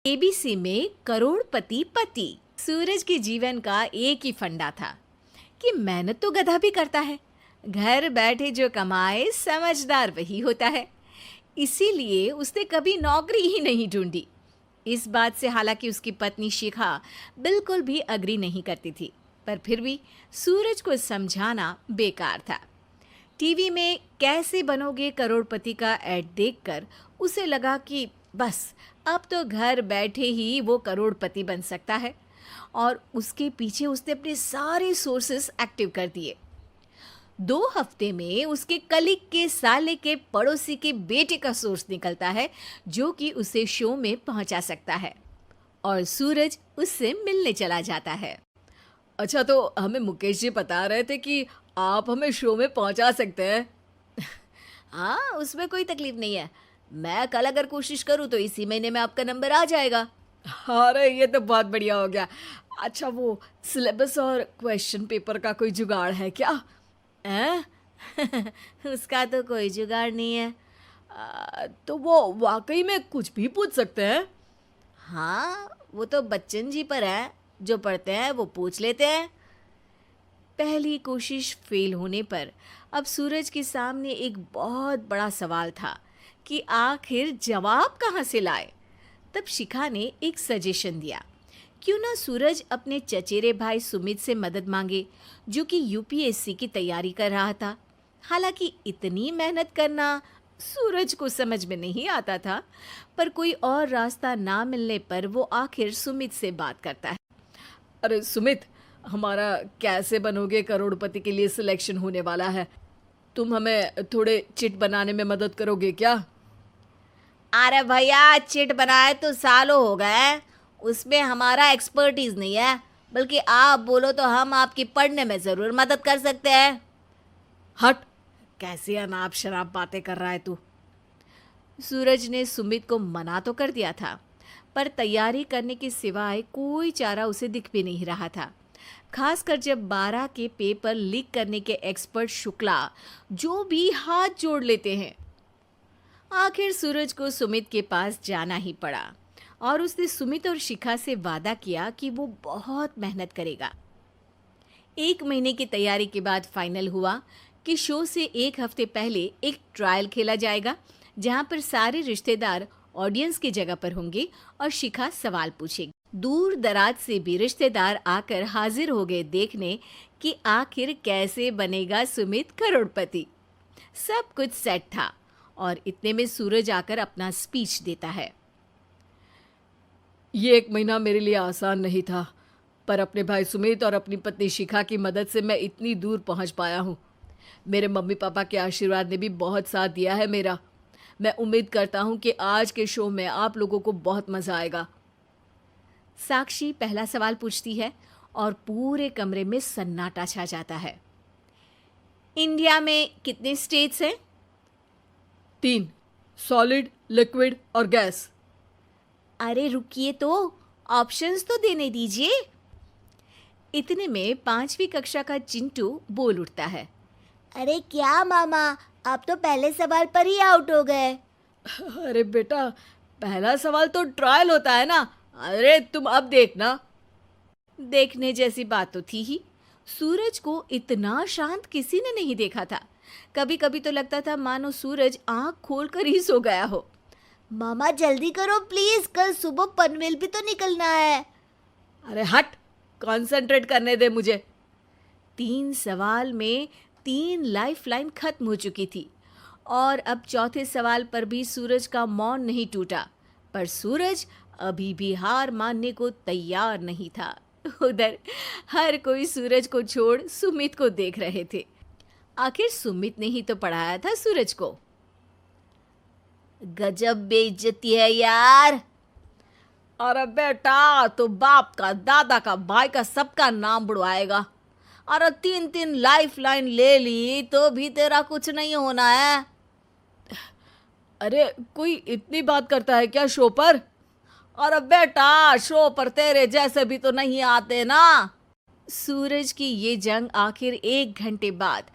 ABC में करोड़पति पति। सूरज के जीवन का एक ही फंडा था कि मेहनत तो गधा भी करता है, घर बैठे जो कमाए समझदार वही होता है। इसीलिए उसने कभी नौकरी ही नहीं ढूंढी। इस बात से हालांकि उसकी पत्नी शिखा बिल्कुल भी अग्री नहीं करती थी, पर फिर भी सूरज को समझाना बेकार था। टीवी में कैसे बनोगे करोड़पति का ऐड देखकर उसे लगा कि बस अब तो घर बैठे ही वो करोड़पति बन सकता है, और उसके पीछे उसने अपने सारे सोर्सेस एक्टिव कर दिए। 2 हफ्ते में उसके कलीग के साले के पड़ोसी के बेटे का सोर्स निकलता है जो कि उसे शो में पहुंचा सकता है, और सूरज उससे मिलने चला जाता है। अच्छा, तो हमें मुकेश जी बता रहे थे कि आप हमें शो में पहुंचा सकते हैं। हाँ, उसमें कोई तकलीफ नहीं है। मैं कल अगर कोशिश करूँ तो इसी महीने में आपका नंबर आ जाएगा। अरे ये तो बहुत बढ़िया हो गया। अच्छा, वो सिलेबस और क्वेश्चन पेपर का कोई जुगाड़ है क्या? हैं? उसका तो कोई जुगाड़ नहीं है। तो वो वाकई में कुछ भी पूछ सकते हैं? हाँ, वो तो बच्चन जी पर है, जो पढ़ते हैं वो पूछ लेते हैं। पहली कोशिश फेल होने पर अब सूरज के सामने एक बहुत बड़ा सवाल था कि आखिर जवाब कहाँ से लाए। तब शिखा ने एक सजेशन दिया, क्यों ना सूरज अपने चचेरे भाई सुमित से मदद मांगे, जो कि यूपीएससी की तैयारी कर रहा था। हालांकि इतनी मेहनत करना सूरज को समझ में नहीं आता था, पर कोई और रास्ता ना मिलने पर वो आखिर सुमित से बात करता है। अरे सुमित, हमारा कैसे बनोगे करोड़पति के लिए सिलेक्शन होने वाला है। तुम हमें थोड़े चिट बनाने में मदद करोगे क्या? अरे भैया, चिट बनाए तो सालों हो गए, उसमें हमारा एक्सपर्टीज नहीं है, बल्कि आप बोलो तो हम आपकी पढ़ने में ज़रूर मदद कर सकते हैं। हट, कैसी अनाप शराब बातें कर रहा है तू। सूरज ने सुमित को मना तो कर दिया था, पर तैयारी करने के सिवाय कोई चारा उसे दिख भी नहीं रहा था। खासकर जब 12 के पेपर लीक करने के एक्सपर्ट शुक्ला जो भी हाथ जोड़ लेते हैं। आखिर सूरज को सुमित के पास जाना ही पड़ा, और उसने सुमित और शिखा से वादा किया कि वो बहुत मेहनत करेगा। 1 महीने की तैयारी के बाद फाइनल हुआ कि शो से 1 हफ्ते पहले एक ट्रायल खेला जाएगा, जहां पर सारे रिश्तेदार ऑडियंस की जगह पर होंगे और शिखा सवाल पूछेगी। दूर दराज से भी रिश्तेदार आकर हाजिर हो गए देखने कि आखिर कैसे बनेगा सुमित करोड़पति। सब कुछ सेट था, और इतने में सूरज आकर अपना स्पीच देता है। ये 1 महीना मेरे लिए आसान नहीं था, पर अपने भाई सुमित और अपनी पत्नी शिखा की मदद से मैं इतनी दूर पहुंच पाया हूँ। मेरे मम्मी पापा के आशीर्वाद ने भी बहुत साथ दिया है मेरा। मैं उम्मीद करता हूँ कि आज के शो में आप लोगों को बहुत मज़ा आएगा। साक्षी पहला सवाल पूछती है और पूरे कमरे में सन्नाटा छा जाता है। इंडिया में कितने स्टेट्स हैं? 3, सॉलिड, लिक्विड और गैस। अरे रुकिए, तो ऑप्शंस तो देने दीजिए। इतने में 5वीं कक्षा का चिंटू बोल उठता है। अरे क्या मामा, आप तो पहले सवाल पर ही आउट हो गए। अरे बेटा, पहला सवाल तो ट्रायल होता है ना। अरे तुम अब देखना। देखने जैसी बात तो थी ही। सूरज को इतना शांत किसी ने नहीं देखा था। कभी कभी तो लगता था मानो सूरज आंख खोलकर ही सो गया हो। मामा जल्दी करो प्लीज, कल सुबह पनवेल भी तो निकलना है। अरे हट, कंसंट्रेट करने दे मुझे। 3 सवाल में 3 लाइफलाइन खत्म हो चुकी थी, और अब चौथे सवाल पर भी सूरज का मौन नहीं टूटा। पर सूरज अभी भी हार मानने को तैयार नहीं था। उधर हर कोई सूरज को छोड़ सुमित को देख रहे थे। आखिर सुमित ने ही तो पढ़ाया था सूरज को। गजब बेइज्जती है यार। अरे बेटा, तो बाप का, दादा का, भाई का, सबका नाम बुड़वाएगा। अरे 3 लाइफलाइन ले ली तो भी तेरा कुछ नहीं होना है। अरे कोई इतनी बात करता है क्या शो पर? अरे बेटा, शो पर तेरे जैसे भी तो नहीं आते ना। सूरज की ये जंग आखिर 1 घंटे बाद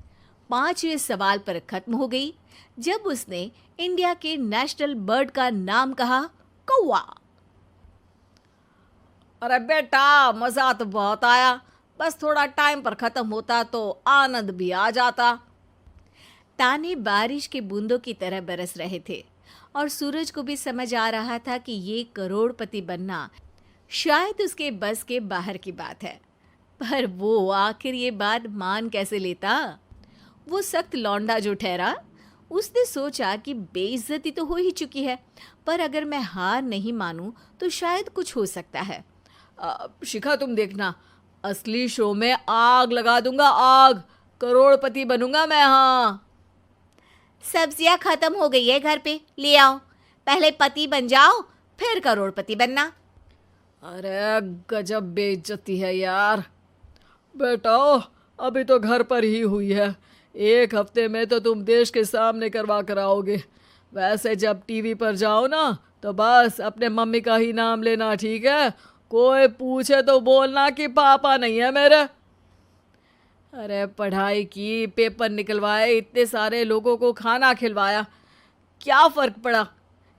5वें सवाल पर खत्म हो गई, जब उसने इंडिया के नेशनल बर्ड का नाम कहा, कौवा। अरे बेटा, मजा तो बहुत आया, बस थोड़ा टाइम पर खत्म होता तो आनंद भी आ जाता। ताने बारिश के बूंदों की तरह बरस रहे थे और सूरज को भी समझ आ रहा था कि ये करोड़पति बनना शायद उसके बस के बाहर की बात है। पर वो आखिर ये बात मान कैसे लेता? वो सख्त लौंडा जो ठहरा, उसने सोचा कि बेइज्जती तो हो ही चुकी है, पर अगर मैं हार नहीं मानूं तो शायद कुछ हो सकता है। शिखा, तुम देखना, असली शो में आग लगा दूंगा, आग, करोड़पति बनूंगा मैं। हाँ, सब्जियां खत्म हो गई है घर पे, ले आओ। पहले पति बन जाओ, फिर करोड़पति बनना। अरे गजब बेइज्जती है यार। बेटा, अभी तो घर पर ही हुई है, 1 हफ्ते में तो तुम देश के सामने करवा कर आओगे। वैसे जब टीवी पर जाओ ना तो बस अपने मम्मी का ही नाम लेना, ठीक है? कोई पूछे तो बोलना कि पापा नहीं है मेरे। अरे पढ़ाई की, पेपर निकलवाए, इतने सारे लोगों को खाना खिलवाया, क्या फ़र्क पड़ा?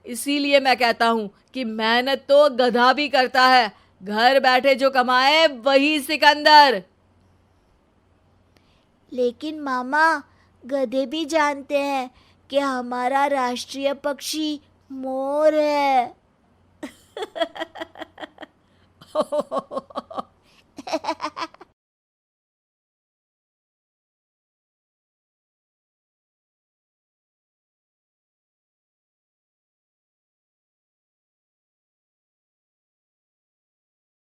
इसीलिए मैं कहता हूँ कि मेहनत तो गधा भी करता है, घर बैठे जो कमाए वही सिकंदर। लेकिन मामा, गधे भी जानते हैं कि हमारा राष्ट्रीय पक्षी मोर है।